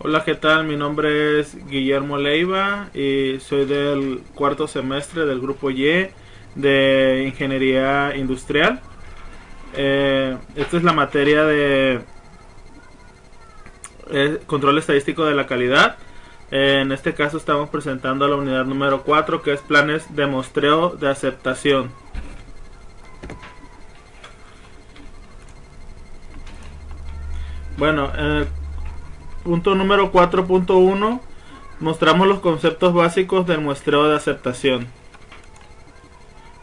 Hola, ¿qué tal? Mi nombre es Guillermo Leiva y soy del cuarto semestre del grupo Y de Ingeniería Industrial. Esta es la materia de control estadístico de la calidad. En este caso estamos presentando la unidad número 4, que es planes de muestreo de aceptación. Bueno, en el punto número 4.1 mostramos los conceptos básicos del muestreo de aceptación.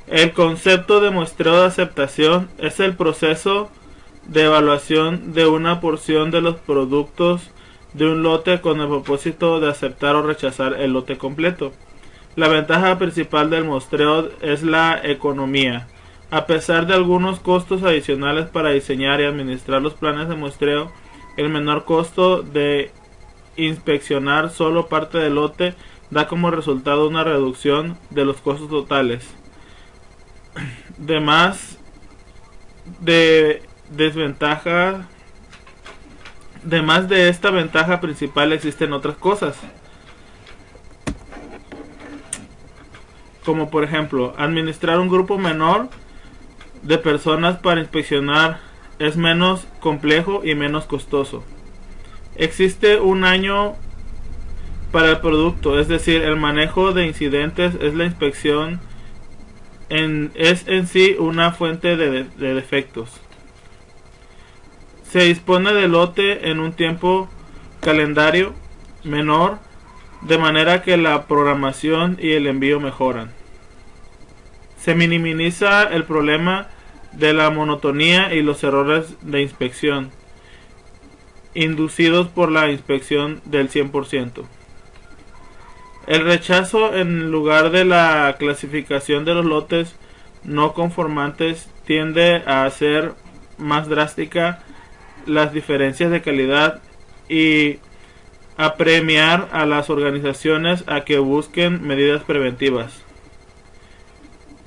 El concepto de muestreo de aceptación es el proceso de evaluación de una porción de los productos de un lote con el propósito de aceptar o rechazar el lote completo. La ventaja principal del muestreo es la economía. A pesar de algunos costos adicionales para diseñar y administrar los planes de muestreo, el menor costo de inspeccionar solo parte del lote da como resultado una reducción de los costos totales. Además de esta ventaja principal, existen otras cosas, como por ejemplo, administrar un grupo menor de personas para inspeccionar es menos complejo y menos costoso. Existe un año para el producto, es decir, el manejo de incidentes es la inspección es en sí una fuente de defectos. Se dispone del lote en un tiempo calendario menor, de manera que la programación y el envío mejoran. Se minimiza el problema de la monotonía y los errores de inspección inducidos por la inspección del 100%. El rechazo en lugar de la clasificación de los lotes no conformantes tiende a hacer más drástica las diferencias de calidad y a premiar a las organizaciones a que busquen medidas preventivas.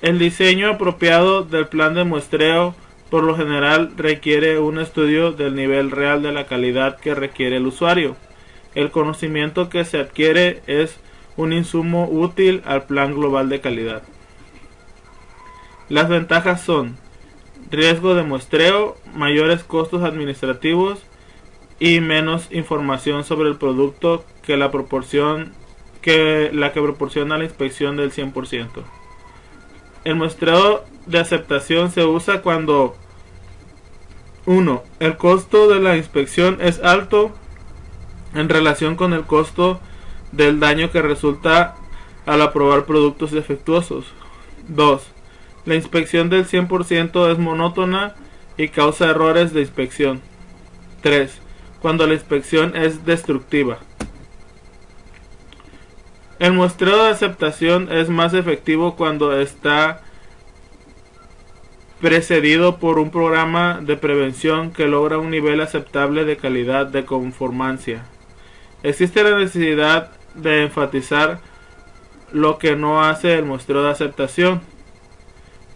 El diseño apropiado del plan de muestreo por lo general requiere un estudio del nivel real de la calidad que requiere el usuario. El conocimiento que se adquiere es un insumo útil al plan global de calidad. Las ventajas son riesgo de muestreo, mayores costos administrativos y menos información sobre el producto que la que proporciona la inspección del 100%. El muestreo de aceptación se usa cuando 1. El costo de la inspección es alto en relación con el costo del daño que resulta al aprobar productos defectuosos. 2. La inspección del 100% es monótona y causa errores de inspección. 3. Cuando la inspección es destructiva. El muestreo de aceptación es más efectivo cuando está precedido por un programa de prevención que logra un nivel aceptable de calidad de conformancia. Existe la necesidad de enfatizar lo que no hace el muestreo de aceptación.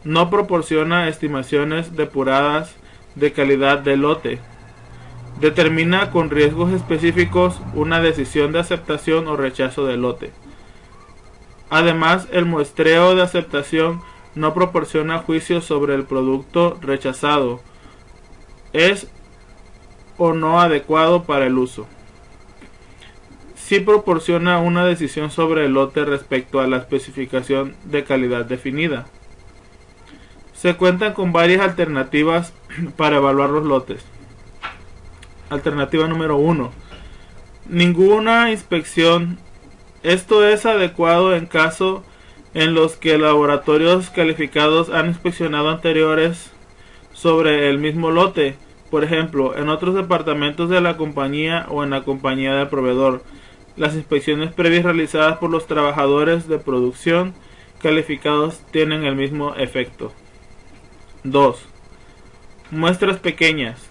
No proporciona estimaciones depuradas de calidad del lote. Determina con riesgos específicos una decisión de aceptación o rechazo del lote. Además, el muestreo de aceptación no proporciona juicios sobre el producto rechazado. ¿Es o no adecuado para el uso? Sí proporciona una decisión sobre el lote respecto a la especificación de calidad definida. Se cuentan con varias alternativas para evaluar los lotes. Alternativa número 1. Ninguna inspección. Esto es adecuado en caso en los que laboratorios calificados han inspeccionado anteriores sobre el mismo lote, por ejemplo, en otros departamentos de la compañía o en la compañía del proveedor. Las inspecciones previas realizadas por los trabajadores de producción calificados tienen el mismo efecto. 2. Muestras pequeñas.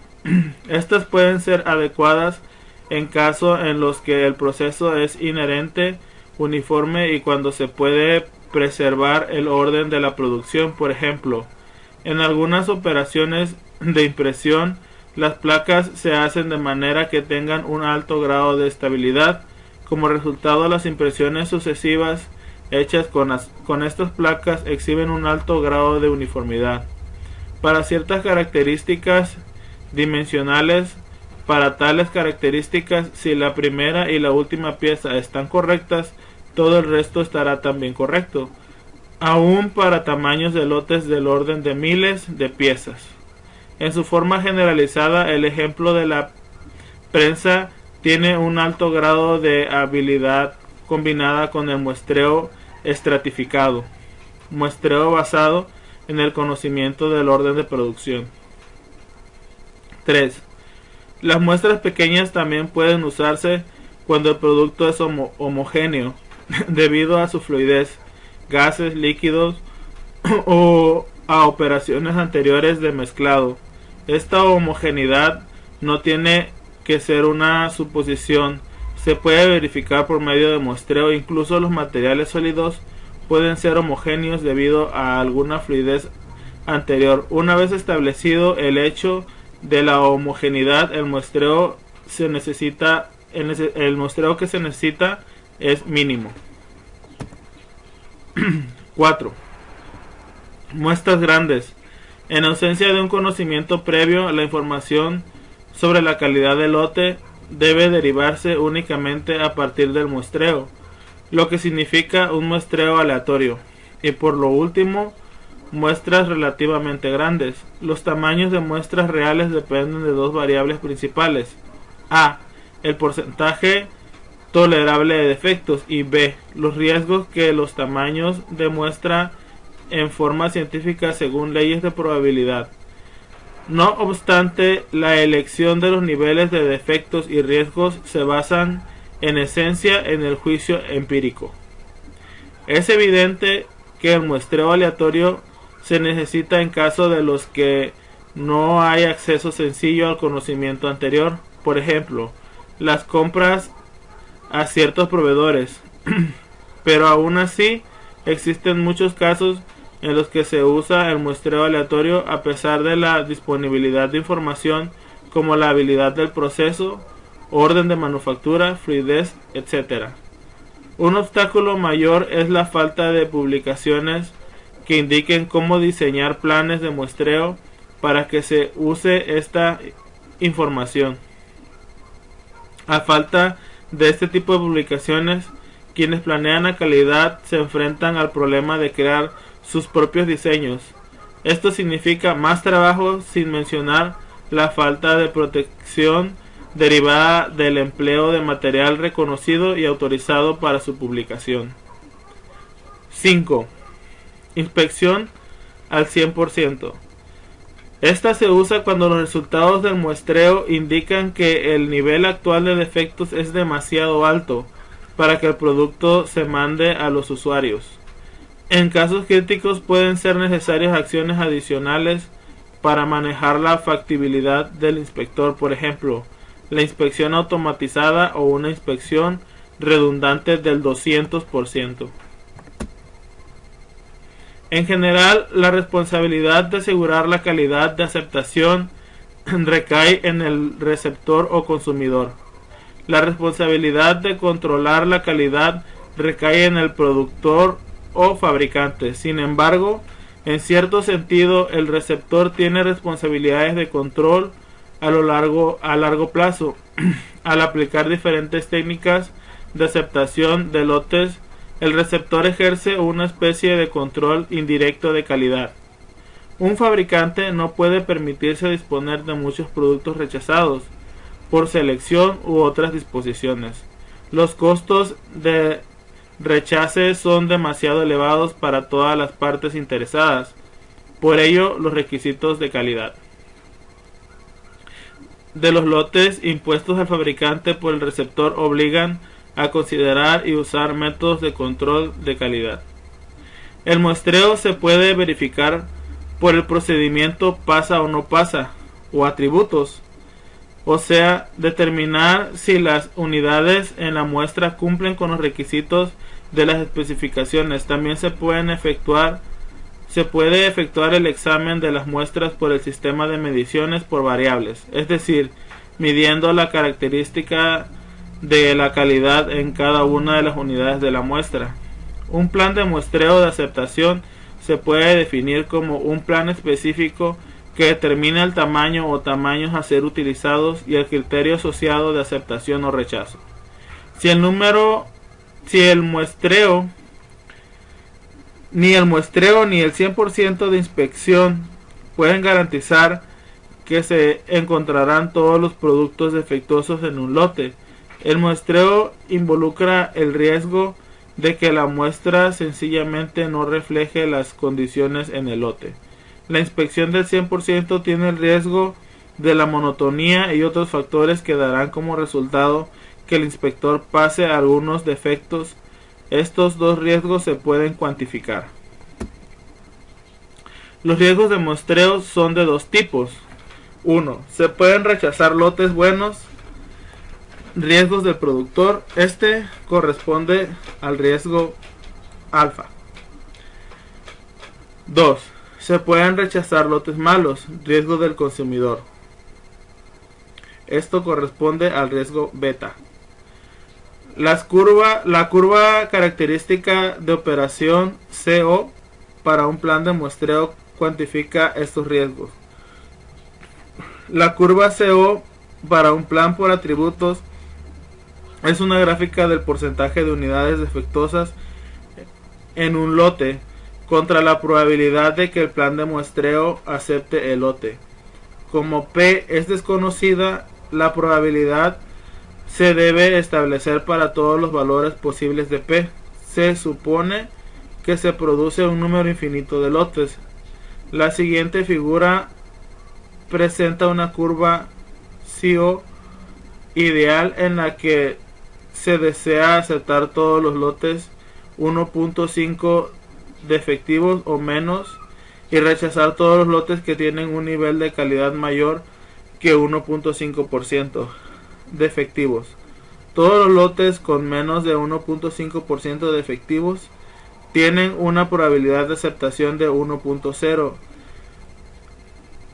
Estas pueden ser adecuadas en casos en los que el proceso es inherente, uniforme y cuando se puede preservar el orden de la producción. Por ejemplo, en algunas operaciones de impresión, Las placas se hacen de manera que tengan un alto grado de estabilidad. Como resultado, las impresiones sucesivas hechas con estas placas exhiben un alto grado de uniformidad. Para ciertas características dimensionales, para tales características, si la primera y la última pieza están correctas, todo el resto estará también correcto, aún para tamaños de lotes del orden de miles de piezas. En su forma generalizada, el ejemplo de la prensa tiene un alto grado de habilidad combinada con el muestreo estratificado, muestreo basado en el conocimiento del orden de producción. 3. Las muestras pequeñas también pueden usarse cuando el producto es homogéneo, debido a su fluidez, gases, líquidos o a operaciones anteriores de mezclado. Esta homogeneidad no tiene que ser una suposición, se puede verificar por medio de muestreo. Incluso los materiales sólidos pueden ser homogéneos debido a alguna fluidez anterior. Una vez establecido el hecho de la homogeneidad, el muestreo que se necesita es mínimo. 4. Muestras grandes. En ausencia de un conocimiento previo, la información sobre la calidad del lote debe derivarse únicamente a partir del muestreo, lo que significa un muestreo aleatorio. Y por lo último, muestras relativamente grandes. Los tamaños de muestras reales dependen de dos variables principales: a. el porcentaje tolerable de defectos, y b. los riesgos que los tamaños de muestra en forma científica según leyes de probabilidad. No obstante, la elección de los niveles de defectos y riesgos se basan en esencia en el juicio empírico. Es evidente que el muestreo aleatorio se necesita en caso de los que no hay acceso sencillo al conocimiento anterior, por ejemplo, las compras a ciertos proveedores. Pero aún así, existen muchos casos en los que se usa el muestreo aleatorio a pesar de la disponibilidad de información como la habilidad del proceso, orden de manufactura, fluidez, etc. Un obstáculo mayor es la falta de publicaciones que indiquen cómo diseñar planes de muestreo para que se use esta información. A falta de este tipo de publicaciones, quienes planean la calidad se enfrentan al problema de crear sus propios diseños. Esto significa más trabajo, sin mencionar la falta de protección derivada del empleo de material reconocido y autorizado para su publicación. 5. Inspección al 100%. Esta se usa cuando los resultados del muestreo indican que el nivel actual de defectos es demasiado alto para que el producto se mande a los usuarios. En casos críticos pueden ser necesarias acciones adicionales para manejar la factibilidad del inspector, por ejemplo, la inspección automatizada o una inspección redundante del 200%. En general, la responsabilidad de asegurar la calidad de aceptación recae en el receptor o consumidor. La responsabilidad de controlar la calidad recae en el productor o fabricante. Sin embargo, en cierto sentido, el receptor tiene responsabilidades de control a largo plazo al aplicar diferentes técnicas de aceptación de lotes. El receptor ejerce una especie de control indirecto de calidad. Un fabricante no puede permitirse disponer de muchos productos rechazados por selección u otras disposiciones. Los costos de rechace son demasiado elevados para todas las partes interesadas. Por ello, los requisitos de calidad de los lotes impuestos al fabricante por el receptor obligan a considerar y usar métodos de control de calidad. El muestreo se puede verificar por el procedimiento pasa o no pasa, o atributos, o sea, determinar si las unidades en la muestra cumplen con los requisitos de las especificaciones. También se pueden efectuar Se puede efectuar el examen de las muestras por el sistema de mediciones por variables, es decir, midiendo la característica de la calidad en cada una de las unidades de la muestra. Un plan de muestreo de aceptación se puede definir como un plan específico que determina el tamaño o tamaños a ser utilizados y el criterio asociado de aceptación o rechazo. Si el muestreo ni el 100% de inspección pueden garantizar que se encontrarán todos los productos defectuosos en un lote. El muestreo involucra el riesgo de que la muestra sencillamente no refleje las condiciones en el lote. La inspección del 100% tiene el riesgo de la monotonía y otros factores que darán como resultado que el inspector pase algunos defectos. Estos dos riesgos se pueden cuantificar. Los riesgos de muestreo son de dos tipos. 1. Se pueden rechazar lotes buenos. Riesgos del productor. Este corresponde al riesgo alfa. 2. Se pueden rechazar lotes malos. Riesgo del consumidor. Esto corresponde al riesgo beta. La curva característica de operación CO para un plan de muestreo cuantifica estos riesgos. La curva CO para un plan por atributos es una gráfica del porcentaje de unidades defectuosas en un lote contra la probabilidad de que el plan de muestreo acepte el lote. Como P es desconocida, la probabilidad se debe establecer para todos los valores posibles de P. Se supone que se produce un número infinito de lotes. La siguiente figura presenta una curva CO ideal en la que se desea aceptar todos los lotes 1.5 defectivos o menos y rechazar todos los lotes que tienen un nivel de calidad mayor que 1.5% defectivos. Todos los lotes con menos de 1.5% defectivos tienen una probabilidad de aceptación de 1.0.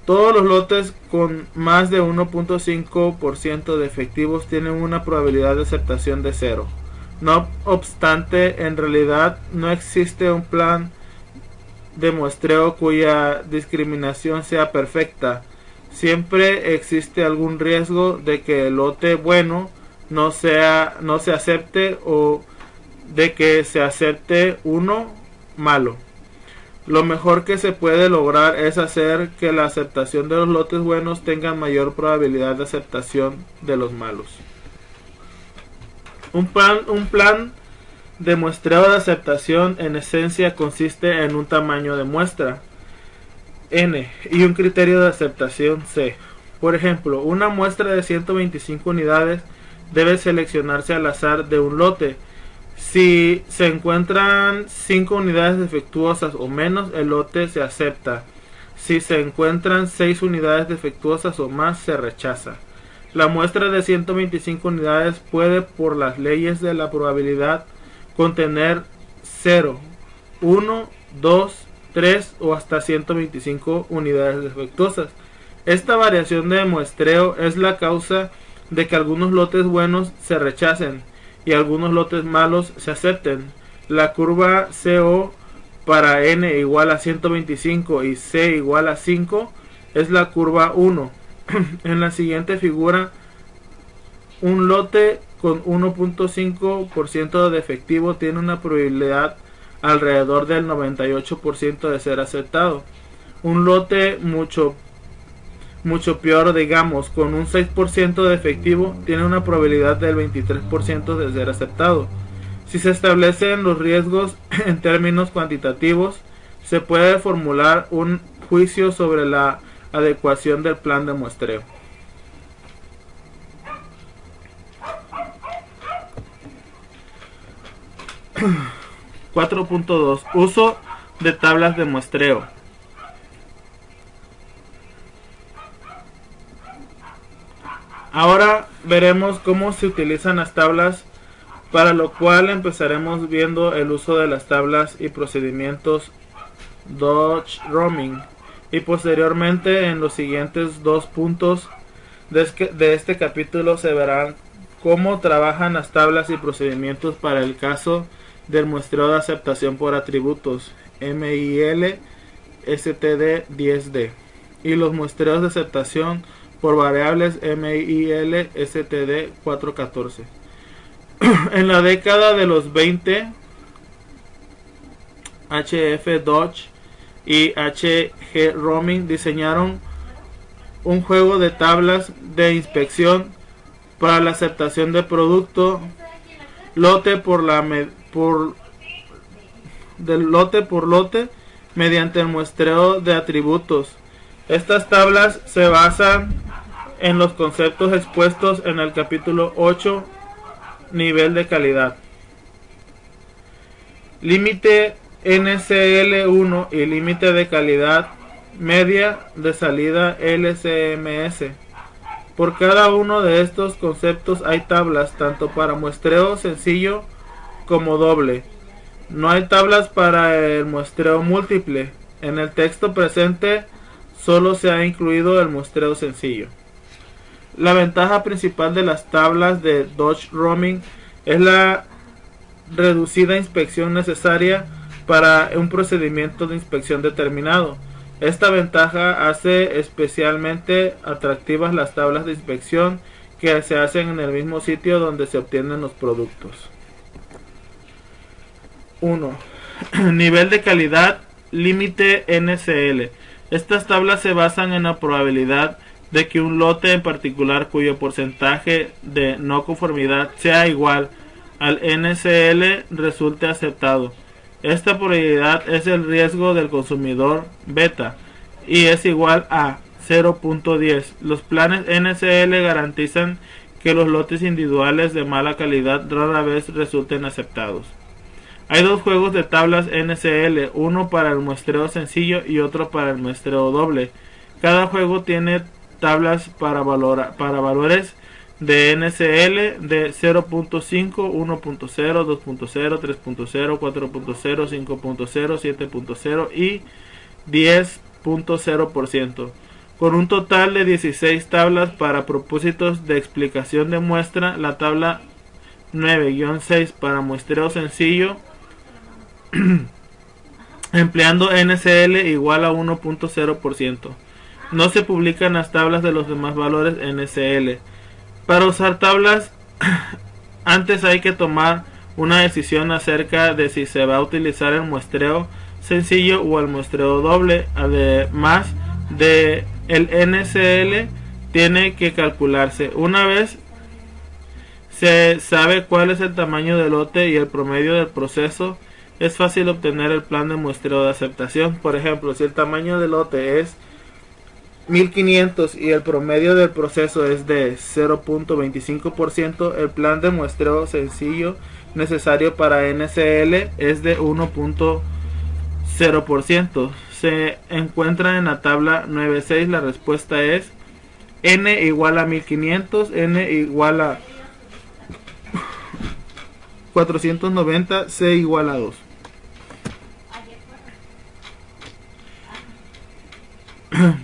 Todos los lotes con más de 1.5% de efectivos tienen una probabilidad de aceptación de 0. No obstante, en realidad no existe un plan de muestreo cuya discriminación sea perfecta. Siempre existe algún riesgo de que el lote bueno no se acepte o de que se acepte uno malo. Lo mejor que se puede lograr es hacer que la aceptación de los lotes buenos tenga mayor probabilidad de aceptación de los malos. Un plan de muestreo de aceptación en esencia consiste en un tamaño de muestra N y un criterio de aceptación C. Por ejemplo, una muestra de 125 unidades debe seleccionarse al azar de un lote. Si se encuentran 5 unidades defectuosas o menos, el lote se acepta. Si se encuentran 6 unidades defectuosas o más, se rechaza. La muestra de 125 unidades puede, por las leyes de la probabilidad, contener 0, 1, 2, 3 o hasta 125 unidades defectuosas. Esta variación de muestreo es la causa de que algunos lotes buenos se rechacen y algunos lotes malos se acepten. La curva CO para N igual a 125 y C igual a 5 es la curva 1. En la siguiente figura, un lote con 1.5% de efectivo tiene una probabilidad alrededor del 98% de ser aceptado. Un lote mucho peor, digamos, con un 6% de efectivo, tiene una probabilidad del 23% de ser aceptado. Si se establecen los riesgos en términos cuantitativos, se puede formular un juicio sobre la adecuación del plan de muestreo. (4.2) Uso de tablas de muestreo. Ahora veremos cómo se utilizan las tablas, para lo cual empezaremos viendo el uso de las tablas y procedimientos Dodge Roaming, y posteriormente en los siguientes 2 puntos de este capítulo se verán cómo trabajan las tablas y procedimientos para el caso del muestreo de aceptación por atributos MIL STD 10D y los muestreos de aceptación por variables MIL STD 414. En la década de los 20, HF Dodge y HG Roaming diseñaron un juego de tablas de inspección para la aceptación de producto lote por lote mediante el muestreo de atributos. Estas tablas se basan en los conceptos expuestos en el capítulo 8, nivel de calidad. Límite NCL1 y límite de calidad media de salida LCMS. Por cada uno de estos conceptos hay tablas tanto para muestreo sencillo como doble. No hay tablas para el muestreo múltiple. En el texto presente solo se ha incluido el muestreo sencillo. La ventaja principal de las tablas de Dodge Roaming es la reducida inspección necesaria para un procedimiento de inspección determinado. Esta ventaja hace especialmente atractivas las tablas de inspección que se hacen en el mismo sitio donde se obtienen los productos. 1. Nivel de calidad, límite NCL. Estas tablas se basan en la probabilidad de que un lote en particular cuyo porcentaje de no conformidad sea igual al NCL resulte aceptado. Esta probabilidad es el riesgo del consumidor beta y es igual a 0.10. Los planes NCL garantizan que los lotes individuales de mala calidad rara vez resulten aceptados. Hay dos juegos de tablas NCL, uno para el muestreo sencillo y otro para el muestreo doble. Cada juego tiene tablas para valores de NCL de 0.5, 1.0, 2.0, 3.0, 4.0, 5.0, 7.0 y 10.0%, con un total de 16 tablas para propósitos de explicación de muestra. La tabla 9-6 para muestreo sencillo empleando NCL igual a 1.0%. No se publican las tablas de los demás valores NCL. Para usar tablas, antes hay que tomar una decisión acerca de si se va a utilizar el muestreo sencillo o el muestreo doble. Además de el NCL tiene que calcularse. Una vez se sabe cuál es el tamaño del lote y el promedio del proceso, es fácil obtener el plan de muestreo de aceptación. Por ejemplo, si el tamaño del lote es 1500 y el promedio del proceso es de 0.25%, el plan de muestreo sencillo necesario para NCL es de 1.0%. Se encuentra en la tabla 9.6. La respuesta es N igual a 1500, N igual a 490, C igual a 2.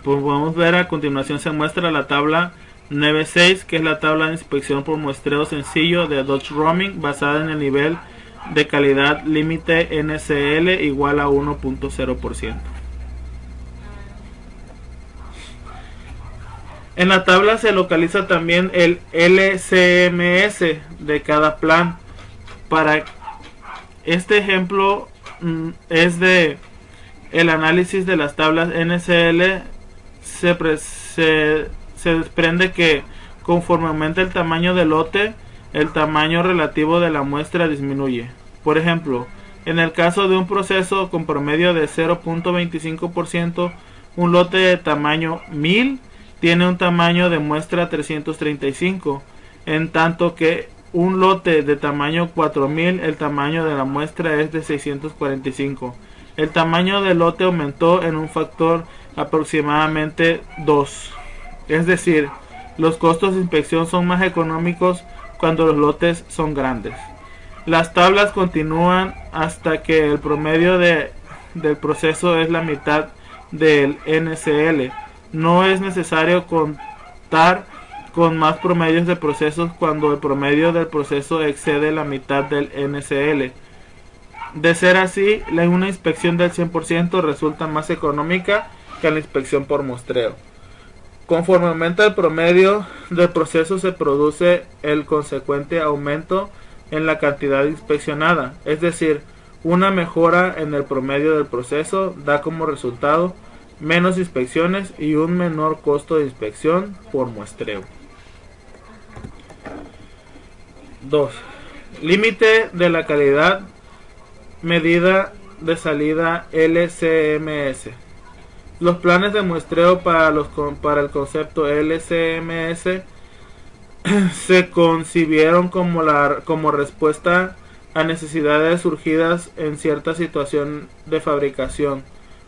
Pues podemos ver a continuación se muestra la tabla 9.6, que es la tabla de inspección por muestreo sencillo de Dodge Roaming basada en el nivel de calidad límite NCL igual a 1.0%. En la tabla se localiza también el LCMS de cada plan. Para este ejemplo es de el análisis de las tablas NCL. Se desprende que conforme aumenta el tamaño del lote, el tamaño relativo de la muestra disminuye. Por ejemplo, en el caso de un proceso con promedio de 0.25%, un lote de tamaño 1000 tiene un tamaño de muestra 335, en tanto que un lote de tamaño 4000, el tamaño de la muestra es de 645. El tamaño del lote aumentó en un factor aproximadamente 2. Es decir, los costos de inspección son más económicos cuando los lotes son grandes. Las tablas continúan hasta que el promedio de del proceso es la mitad del NCL. No es necesario contar con más promedios de procesos cuando el promedio del proceso excede la mitad del NCL. De ser así, una inspección del 100% resulta más económica que la inspección por muestreo. Conforme aumenta el promedio del proceso, se produce el consecuente aumento en la cantidad inspeccionada, es decir, una mejora en el promedio del proceso da como resultado menos inspecciones y un menor costo de inspección por muestreo. 2. Límite de la calidad medida de salida LCMS. Los planes de muestreo para el concepto LCMS se concibieron como respuesta a necesidades surgidas en cierta situación de fabricación,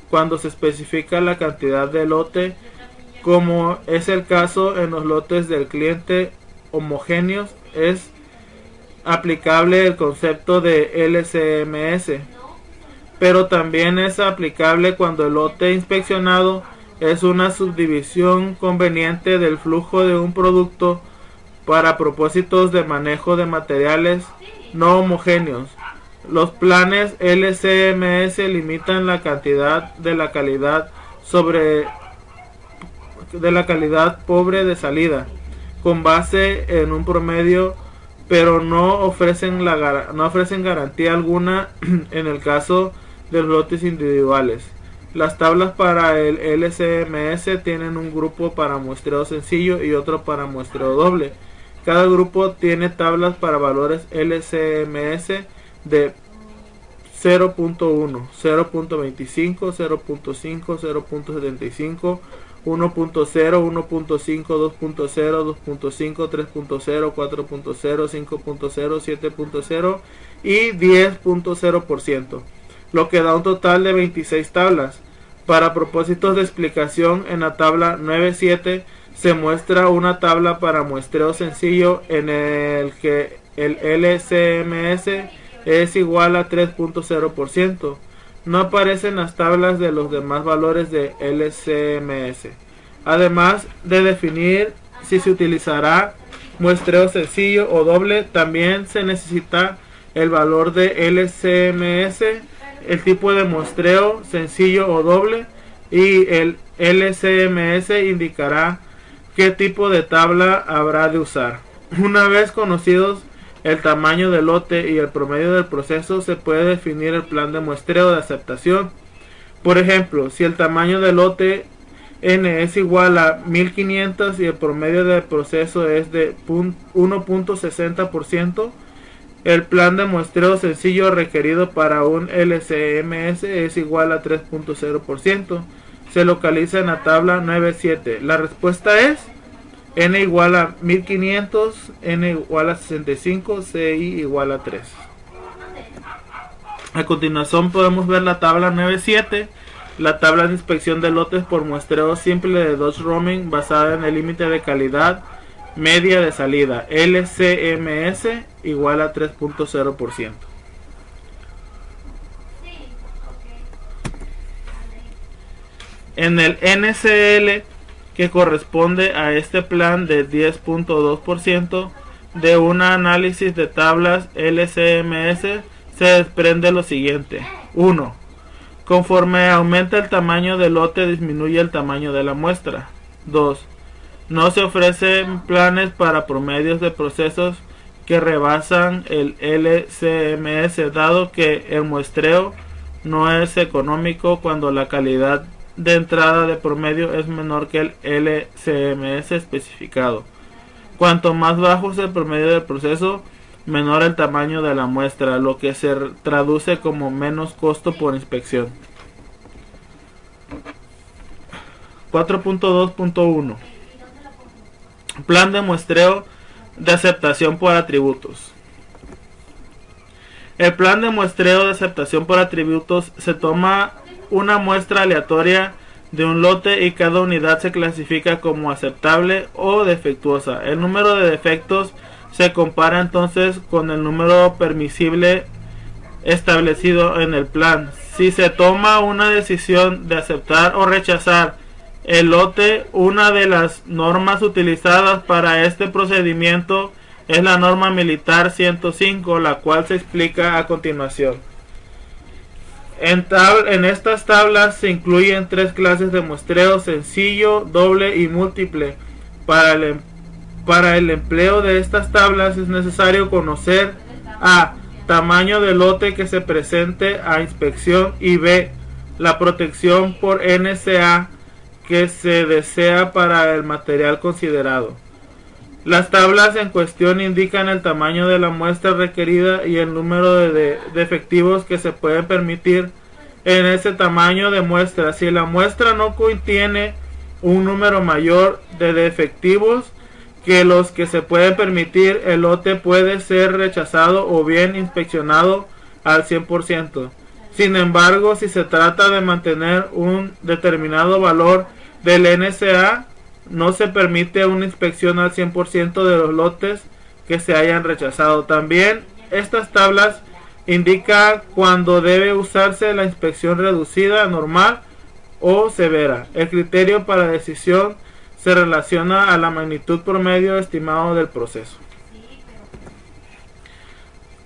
cuando se especifica la cantidad de lote, como es el caso en los lotes del cliente homogéneos, es aplicable el concepto de LCMS, pero también es aplicable cuando el lote inspeccionado es una subdivisión conveniente del flujo de un producto para propósitos de manejo de materiales no homogéneos. Los planes LCMS limitan la cantidad de la calidad pobre de salida, con base en un promedio, pero no ofrecen garantía alguna en el caso de los lotes individuales. Las tablas para el LCMS tienen un grupo para muestreo sencillo y otro para muestreo doble. Cada grupo tiene tablas para valores LCMS de 0.1, 0.25, 0.5, 0.75, 1.0, 1.5, 2.0, 2.5, 3.0, 4.0, 5.0, 7.0 y 10.0%, lo que da un total de 26 tablas. Para propósitos de explicación, en la tabla 9.7 se muestra una tabla para muestreo sencillo en el que el LCMS es igual a 3.0%. No aparecen las tablas de los demás valores de LCMS. Además de definir si se utilizará muestreo sencillo o doble, también se necesita el valor de LCMS, el tipo de muestreo sencillo o doble, y el LCMS indicará qué tipo de tabla habrá de usar. Una vez conocidos el tamaño del lote y el promedio del proceso, se puede definir el plan de muestreo de aceptación. Por ejemplo, si el tamaño del lote N es igual a 1500 y el promedio del proceso es de 1.60%, el plan de muestreo sencillo requerido para un LCMS es igual a 3.0%. Se localiza en la tabla 9.7. La respuesta es N igual a 1500, N igual a 65, CI igual a 3. A continuación podemos ver la tabla 9.7, la tabla de inspección de lotes por muestreo simple de Dodge Roaming basada en el límite de calidad media de salida, LCMS igual a 3.0%. En el NCL, que corresponde a este plan de 10.2%, de un análisis de tablas LCMS se desprende lo siguiente. 1. Conforme aumenta el tamaño del lote, disminuye el tamaño de la muestra. 2. No se ofrecen planes para promedios de procesos que rebasan el LCMS, dado que el muestreo no es económico cuando la calidad de entrada de promedio es menor que el LCMS especificado. Cuanto más bajo es el promedio del proceso, menor el tamaño de la muestra, lo que se traduce como menos costo por inspección. 4.2.1 Plan de muestreo de aceptación por atributos. El plan de muestreo de aceptación por atributos se toma una muestra aleatoria de un lote y cada unidad se clasifica como aceptable o defectuosa. El número de defectos se compara entonces con el número permisible establecido en el plan. Si se toma una decisión de aceptar o rechazar el lote, una de las normas utilizadas para este procedimiento es la norma militar 105, la cual se explica a continuación. En estas tablas se incluyen tres clases de muestreo: sencillo, doble y múltiple. Para el empleo de estas tablas es necesario conocer a. Tamaño del lote que se presente a inspección, y b. La protección por NCA que se desea para el material considerado. Las tablas en cuestión indican el tamaño de la muestra requerida y el número de efectivos que se pueden permitir en ese tamaño de muestra. Si la muestra no contiene un número mayor de efectivos que los que se pueden permitir, el lote puede ser rechazado o bien inspeccionado al 100%. Sin embargo, si se trata de mantener un determinado valor del NCA, no se permite una inspección al 100% de los lotes que se hayan rechazado. También estas tablas indican cuándo debe usarse la inspección reducida, normal o severa. El criterio para la decisión se relaciona a la magnitud promedio estimado del proceso.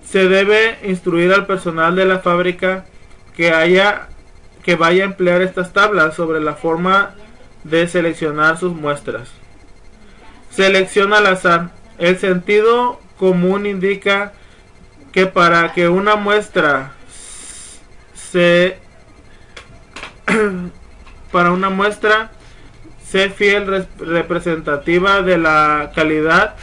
Se debe instruir al personal de la fábrica que vaya a emplear estas tablas sobre la forma de seleccionar sus muestras. Selección al azar. El sentido común indica que para que una muestra sea fiel representativa de la calidad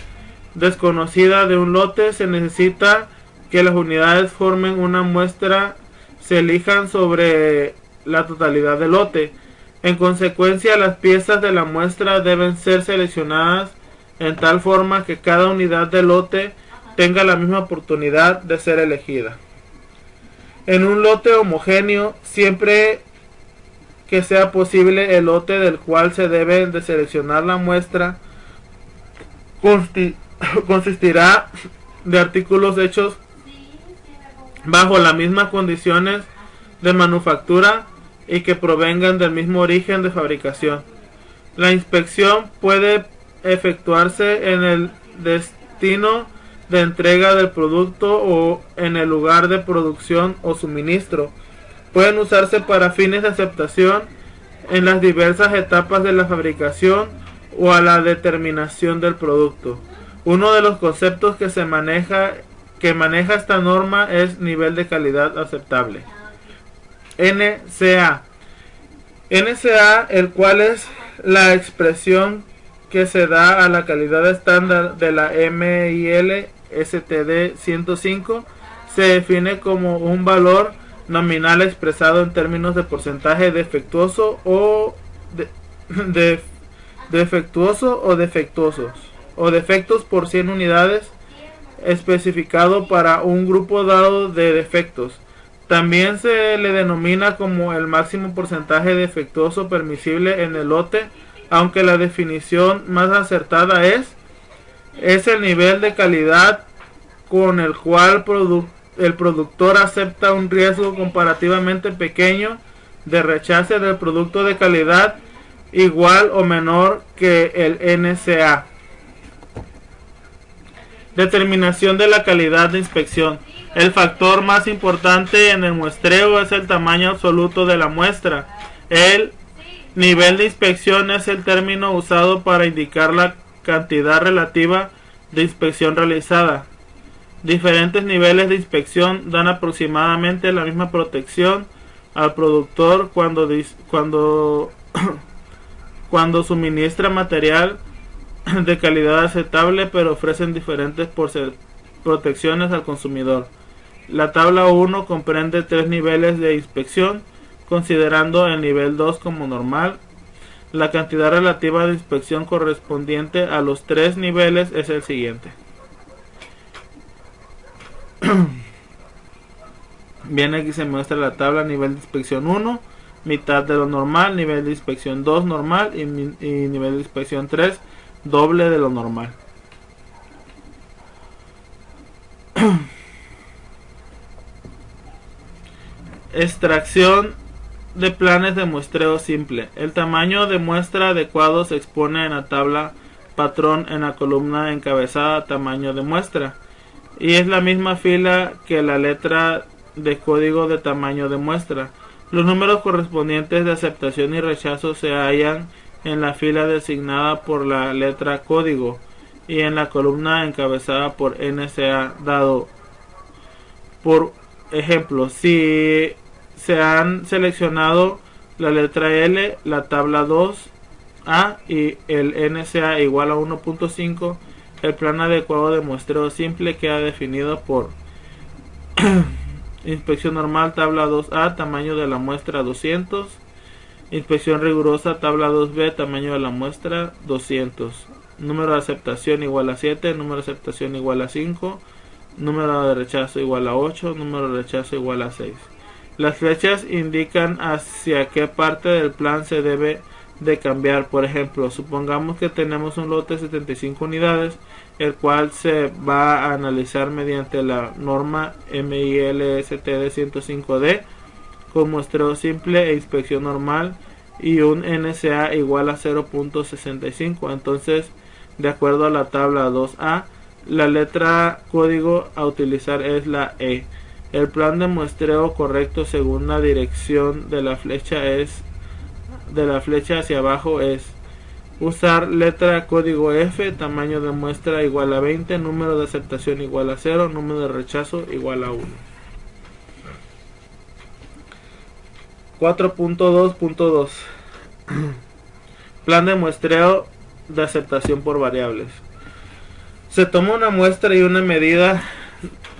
desconocida de un lote, se necesita que las unidades formen una muestra, se elijan sobre la totalidad del lote. En consecuencia, las piezas de la muestra deben ser seleccionadas en tal forma que cada unidad del lote tenga la misma oportunidad de ser elegida. En un lote homogéneo, siempre que sea posible, el lote del cual se debe de seleccionar la muestra consistirá de artículos hechos bajo las mismas condiciones de manufactura y que provengan del mismo origen de fabricación. La inspección puede efectuarse en el destino de entrega del producto o en el lugar de producción o suministro. Pueden usarse para fines de aceptación en las diversas etapas de la fabricación o a la determinación del producto. Uno de los conceptos que maneja esta norma es nivel de calidad aceptable. NCA, el cual es la expresión que se da a la calidad estándar de la MIL STD 105, se define como un valor nominal expresado en términos de porcentaje defectuoso o defectos por 100 unidades, especificado para un grupo dado de defectos. También se le denomina como el máximo porcentaje defectuoso permisible en el lote, aunque la definición más acertada es el nivel de calidad con el cual el productor acepta un riesgo comparativamente pequeño de rechazo del producto de calidad igual o menor que el NCA. Determinación de la calidad de inspección. El factor más importante en el muestreo es el tamaño absoluto de la muestra. El nivel de inspección es el término usado para indicar la cantidad relativa de inspección realizada. Diferentes niveles de inspección dan aproximadamente la misma protección al productor cuando suministra material de calidad aceptable, pero ofrecen diferentes protecciones al consumidor. La tabla 1 comprende 3 niveles de inspección, considerando el nivel 2 como normal. La cantidad relativa de inspección correspondiente a los 3 niveles es el siguiente. Bien, aquí se muestra la tabla: nivel de inspección 1, mitad de lo normal; nivel de inspección 2, normal; y nivel de inspección 3, doble de lo normal. Extracción de planes de muestreo simple. El tamaño de muestra adecuado se expone en la tabla patrón en la columna encabezada tamaño de muestra, y es la misma fila que la letra de código de tamaño de muestra. Los números correspondientes de aceptación y rechazo se hallan en la fila designada por la letra código y en la columna encabezada por NCA dado. Por ejemplo, si se han seleccionado la letra L, la tabla 2A y el NCA igual a 1.5, el plan adecuado de muestreo simple queda definido por inspección normal tabla 2A, tamaño de la muestra 200, inspección rigurosa tabla 2B, tamaño de la muestra 200, número de aceptación igual a 7, número de aceptación igual a 5, número de rechazo igual a 8, número de rechazo igual a 6. Las flechas indican hacia qué parte del plan se debe de cambiar. Por ejemplo, supongamos que tenemos un lote de 75 unidades, el cual se va a analizar mediante la norma MILSTD 105D con muestreo simple e inspección normal y un NCA igual a 0.65. Entonces, de acuerdo a la tabla 2A, la letra código a utilizar es la E. El plan de muestreo correcto según la dirección de la flecha hacia abajo es usar letra código F, tamaño de muestra igual a 20, número de aceptación igual a 0, número de rechazo igual a 1. 4.2.2 Plan de muestreo de aceptación por variables. Se toma una muestra y una medida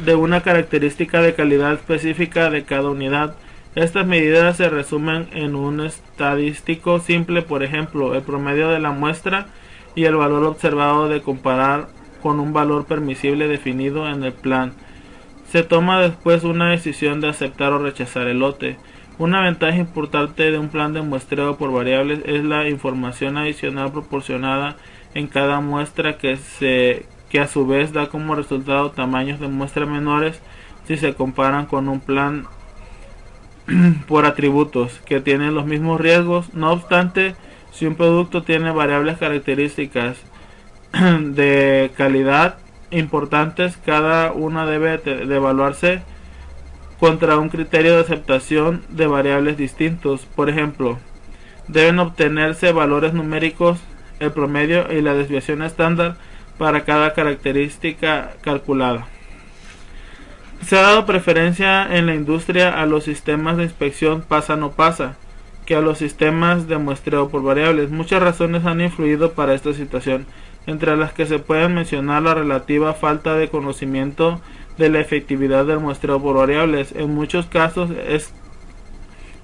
de una característica de calidad específica de cada unidad. Estas medidas se resumen en un estadístico simple, por ejemplo, el promedio de la muestra y el valor observado de comparar con un valor permisible definido en el plan. Se toma después una decisión de aceptar o rechazar el lote. Una ventaja importante de un plan de muestreo por variables es la información adicional proporcionada en cada muestra que a su vez da como resultado tamaños de muestra menores si se comparan con un plan por atributos que tienen los mismos riesgos. No obstante, si un producto tiene variables características de calidad importantes, cada una debe de evaluarse contra un criterio de aceptación de variables distintos. Por ejemplo, deben obtenerse valores numéricos, el promedio y la desviación estándar para cada característica calculada. Se ha dado preferencia en la industria a los sistemas de inspección pasa-no pasa que a los sistemas de muestreo por variables. Muchas razones han influido para esta situación, entre las que se pueden mencionar la relativa falta de conocimiento de la efectividad del muestreo por variables. En muchos casos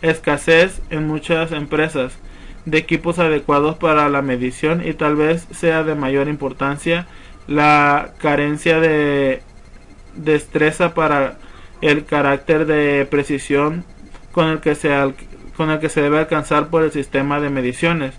escasez en muchas empresas de equipos adecuados para la medición, y tal vez sea de mayor importancia la carencia de destreza para el carácter de precisión con el que se debe alcanzar por el sistema de mediciones.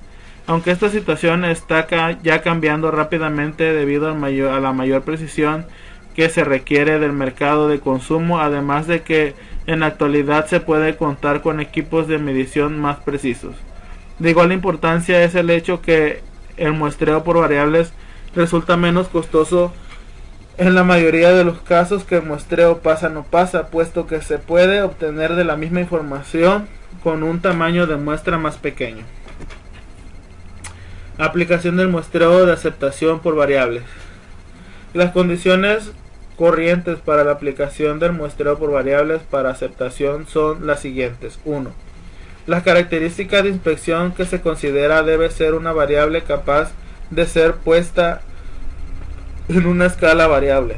Aunque esta situación está ya cambiando rápidamente debido a la mayor precisión que se requiere del mercado de consumo, además de que en la actualidad se puede contar con equipos de medición más precisos. De igual importancia es el hecho que el muestreo por variables resulta menos costoso en la mayoría de los casos que el muestreo pasa-no pasa, puesto que se puede obtener de la misma información con un tamaño de muestra más pequeño. Aplicación del muestreo de aceptación por variables. Las condiciones corrientes para la aplicación del muestreo por variables para aceptación son las siguientes. 1. Las características de inspección que se considera debe ser una variable capaz de ser puesta en una escala variable.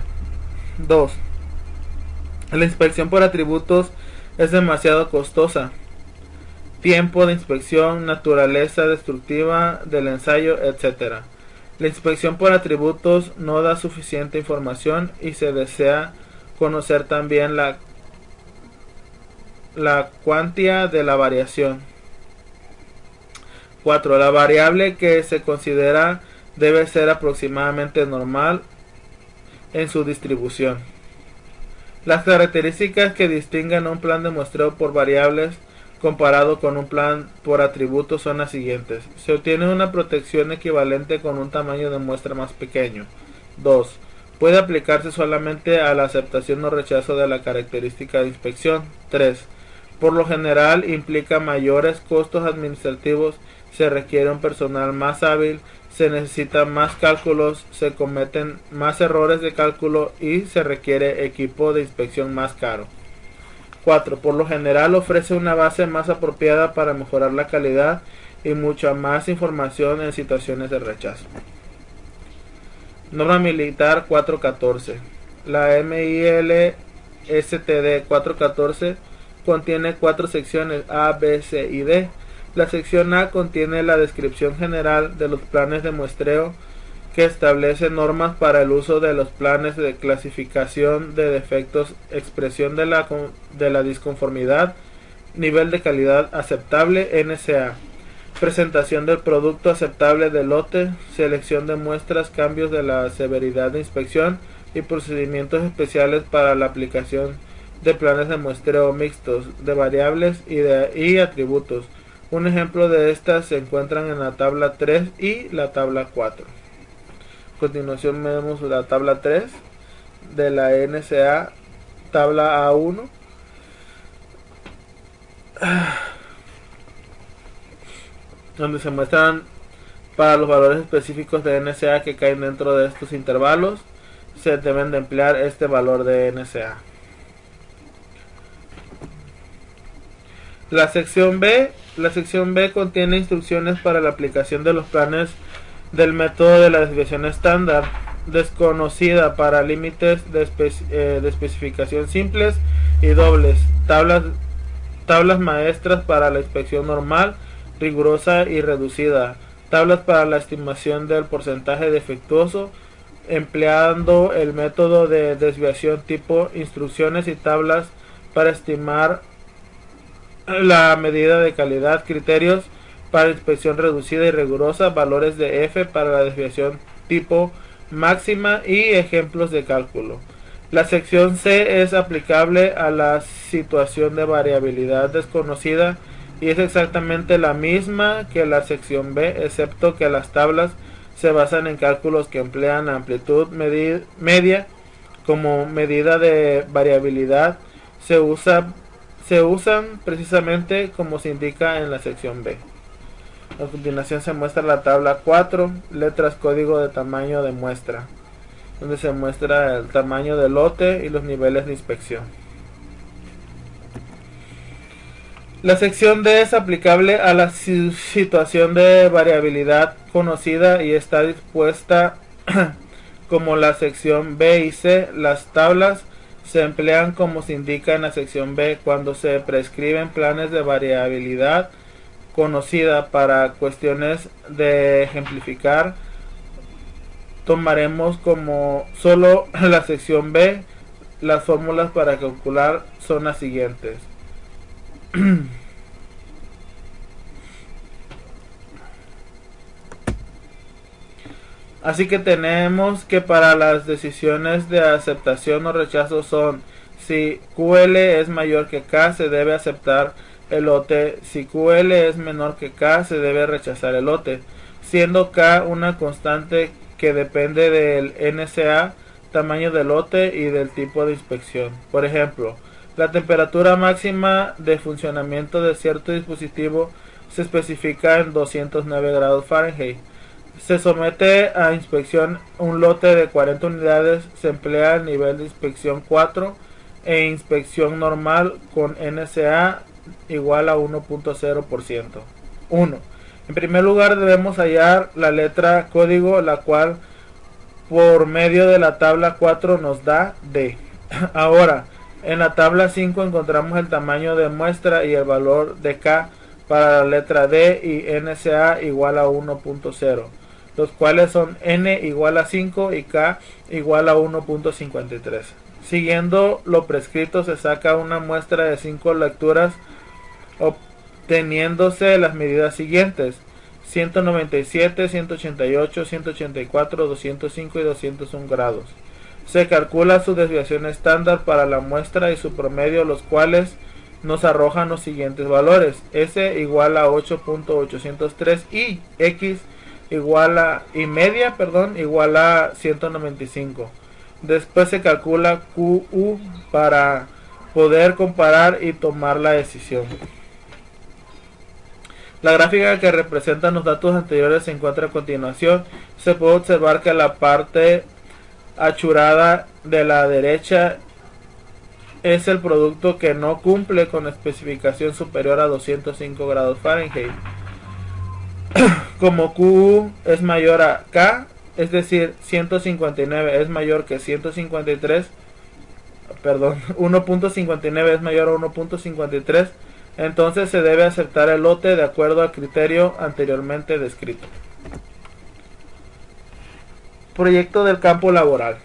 2. La inspección por atributos es demasiado costosa. Tiempo de inspección, naturaleza destructiva del ensayo, etc. La inspección por atributos no da suficiente información y se desea conocer también la cuantía de la variación. 4. La variable que se considera debe ser aproximadamente normal en su distribución. Las características que distinguen un plan de muestreo por variables comparado con un plan por atributos son las siguientes. Se obtiene una protección equivalente con un tamaño de muestra más pequeño. 2. Puede aplicarse solamente a la aceptación o rechazo de la característica de inspección. 3. Por lo general implica mayores costos administrativos, se requiere un personal más hábil, se necesitan más cálculos, se cometen más errores de cálculo y se requiere equipo de inspección más caro. 4. Por lo general ofrece una base más apropiada para mejorar la calidad y mucha más información en situaciones de rechazo. Norma Militar 414. La MIL STD 414 contiene 4 secciones A, B, C y D. La sección A contiene la descripción general de los planes de muestreo que establece normas para el uso de los planes de clasificación de defectos, expresión de la disconformidad, nivel de calidad aceptable NSA, presentación del producto aceptable del lote, selección de muestras, cambios de la severidad de inspección y procedimientos especiales para la aplicación de planes de muestreo mixtos de variables y atributos. Un ejemplo de estas se encuentran en la tabla 3 y la tabla 4. A continuación vemos la tabla 3 de la NSA, tabla A1. Donde se muestran para los valores específicos de NSA que caen dentro de estos intervalos, se deben de emplear este valor de NSA. La sección B contiene instrucciones para la aplicación de los planes del método de la desviación estándar, desconocida para límites de especificación simples y dobles, tablas maestras para la inspección normal, rigurosa y reducida, tablas para la estimación del porcentaje defectuoso, empleando el método de desviación tipo instrucciones y tablas para estimar la medida de calidad, criterios para inspección reducida y rigurosa, valores de F para la desviación tipo máxima y ejemplos de cálculo. La sección C es aplicable a la situación de variabilidad desconocida y es exactamente la misma que la sección B, excepto que las tablas se basan en cálculos que emplean la amplitud media como medida de variabilidad. Se usan precisamente como se indica en la sección B. A continuación se muestra la tabla 4, letras código de tamaño de muestra, donde se muestra el tamaño del lote y los niveles de inspección. La sección D es aplicable a la situación de variabilidad conocida y está dispuesta como la sección B y C. Las tablas se emplean como se indica en la sección B cuando se prescriben planes de variabilidad conocida. Para cuestiones de ejemplificar, tomaremos como solo la sección B. Las fórmulas para calcular son las siguientes. Así que tenemos que para las decisiones de aceptación o rechazo son: si QL es mayor que K, se debe aceptar el lote; si QL es menor que K, se debe rechazar el lote, siendo K una constante que depende del NSA, tamaño del lote y del tipo de inspección. Por ejemplo, la temperatura máxima de funcionamiento de cierto dispositivo se especifica en 209 grados Fahrenheit. Se somete a inspección un lote de 40 unidades, se emplea el nivel de inspección 4 e inspección normal con NSA igual a 1.0%. 1. En primer lugar debemos hallar la letra código, la cual por medio de la tabla 4 nos da D. Ahora, en la tabla 5 encontramos el tamaño de muestra y el valor de K para la letra D y NSA igual a 1.0, los cuales son N igual a 5 y K igual a 1.53. Siguiendo lo prescrito se saca una muestra de 5 lecturas obteniéndose las medidas siguientes: 197, 188, 184, 205 y 201 grados. Se calcula su desviación estándar para la muestra y su promedio, los cuales nos arrojan los siguientes valores: S igual a 8.803 y X igual a igual a 195. Después se calcula QU para poder comparar y tomar la decisión. La gráfica que representa los datos anteriores se encuentra a continuación. Se puede observar que la parte achurada de la derecha es el producto que no cumple con especificación superior a 205 grados Fahrenheit. Como Q es mayor a K, es decir, 159 es mayor que 153, perdón, 1.59 es mayor a 1.53, entonces se debe aceptar el lote de acuerdo al criterio anteriormente descrito. Proyecto del campo laboral.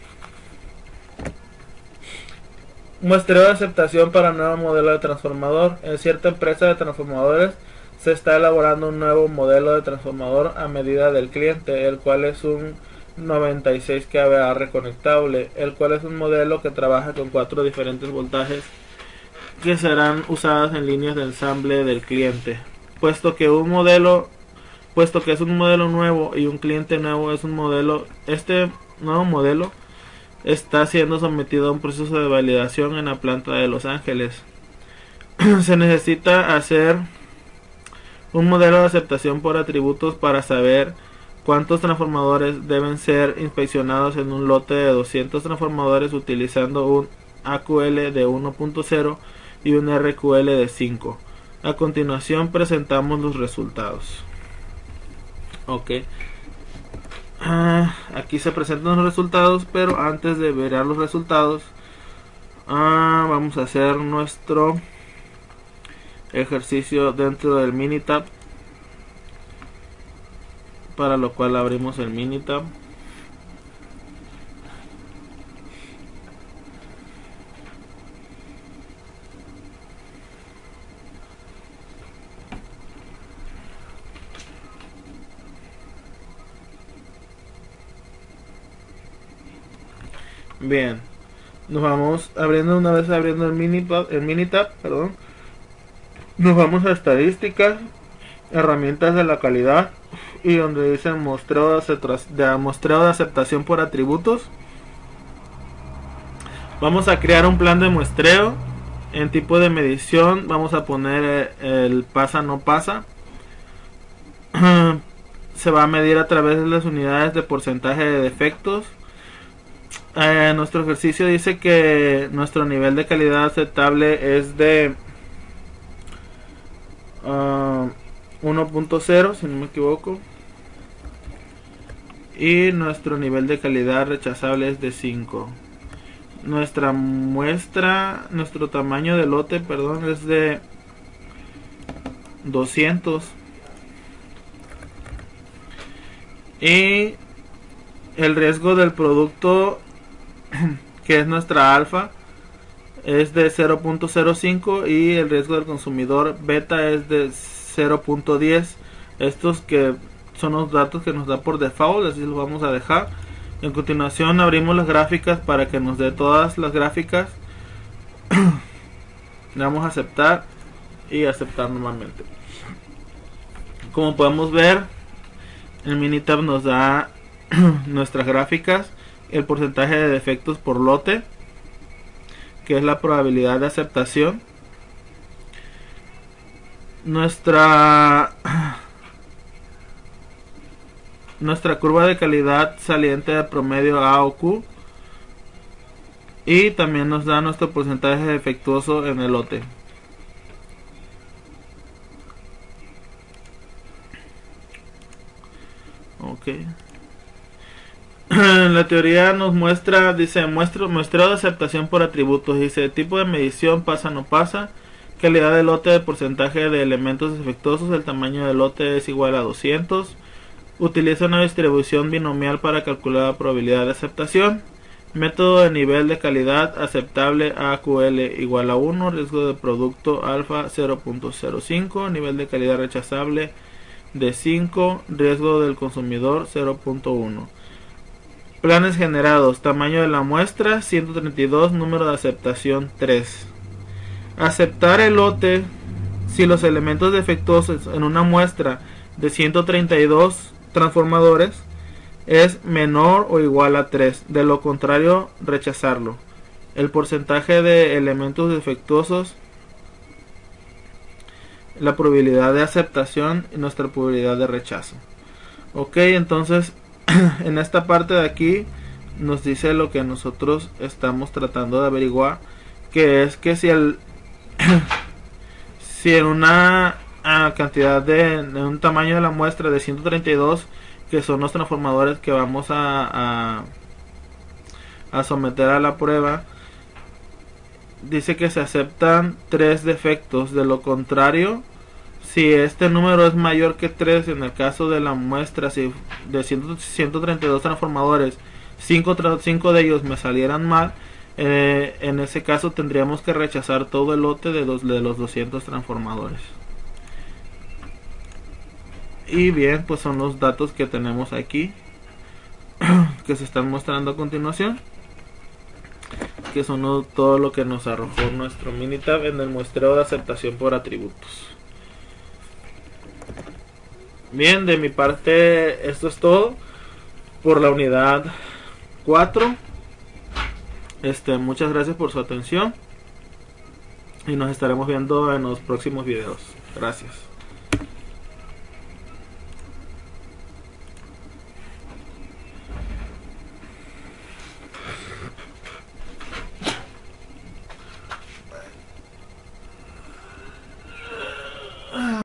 Muestreo de aceptación para un nuevo modelo de transformador. En cierta empresa de transformadores se está elaborando un nuevo modelo de transformador a medida del cliente, el cual es un 96 kVA reconectable, el cual es un modelo que trabaja con 4 diferentes voltajes que serán usadas en líneas de ensamble del cliente. Puesto que es un modelo nuevo y un cliente nuevo es un modelo, este nuevo modelo está siendo sometido a un proceso de validación en la planta de Los Ángeles. Se necesita hacer un modelo de aceptación por atributos para saber cuántos transformadores deben ser inspeccionados en un lote de 200 transformadores utilizando un AQL de 1.0 y un RQL de 5. A continuación presentamos los resultados. Ok. Aquí se presentan los resultados, pero antes de ver los resultados, vamos a hacer nuestro ejercicio dentro del Minitab, para lo cual abrimos el Minitab. Bien, nos vamos abriendo, una vez abriendo el Minitab, perdón, nos vamos a estadísticas, herramientas de la calidad, y donde dice muestreo de aceptación por atributos. Vamos a crear un plan de muestreo. En tipo de medición vamos a poner el pasa no pasa. Se va a medir a través de las unidades de porcentaje de defectos. Nuestro ejercicio dice que nuestro nivel de calidad aceptable es de 1.0, si no me equivoco, y nuestro nivel de calidad rechazable es de 5. Nuestra muestra, nuestro tamaño de lote, perdón, es de 200, y el riesgo del producto, que es nuestra alfa, es de 0.05, y el riesgo del consumidor beta es de 0.10. Estos que son los datos que nos da por default, así los vamos a dejar. En continuación abrimos las gráficas para que nos dé todas las gráficas. Le damos a aceptar y aceptar nuevamente. Como podemos ver, el Minitab nos da nuestras gráficas, el porcentaje de defectos por lote, que es la probabilidad de aceptación, nuestra curva de calidad saliente de promedio A o Q, y también nos da nuestro porcentaje defectuoso en el lote. Ok. La teoría nos muestra, dice, muestreo de aceptación por atributos. Dice, tipo de medición, pasa no pasa, calidad de lote, de porcentaje de elementos defectuosos, el tamaño del lote es igual a 200. Utiliza una distribución binomial para calcular la probabilidad de aceptación. Método de nivel de calidad aceptable AQL igual a 1, riesgo de producto alfa 0.05, nivel de calidad rechazable de 5, riesgo del consumidor 0.1. Planes generados. Tamaño de la muestra 132. Número de aceptación 3. Aceptar el lote si los elementos defectuosos en una muestra de 132 transformadores es menor o igual a 3. De lo contrario, rechazarlo. El porcentaje de elementos defectuosos, la probabilidad de aceptación y nuestra probabilidad de rechazo. Ok, entonces en esta parte de aquí nos dice lo que nosotros estamos tratando de averiguar, que es que si el si en una cantidad en un tamaño de la muestra de 132, que son los transformadores que vamos a someter a la prueba, dice que se aceptan 3 defectos. De lo contrario, si este número es mayor que 3, en el caso de la muestra, si de 132 transformadores 5 de ellos me salieran mal, en ese caso tendríamos que rechazar todo el lote de los 200 transformadores. Y bien, pues son los datos que tenemos aquí que se están mostrando a continuación, que son todo lo que nos arrojó nuestro Minitab en el muestreo de aceptación por atributos. Bien, de mi parte esto es todo por la unidad 4. Muchas gracias por su atención y nos estaremos viendo en los próximos videos. Gracias.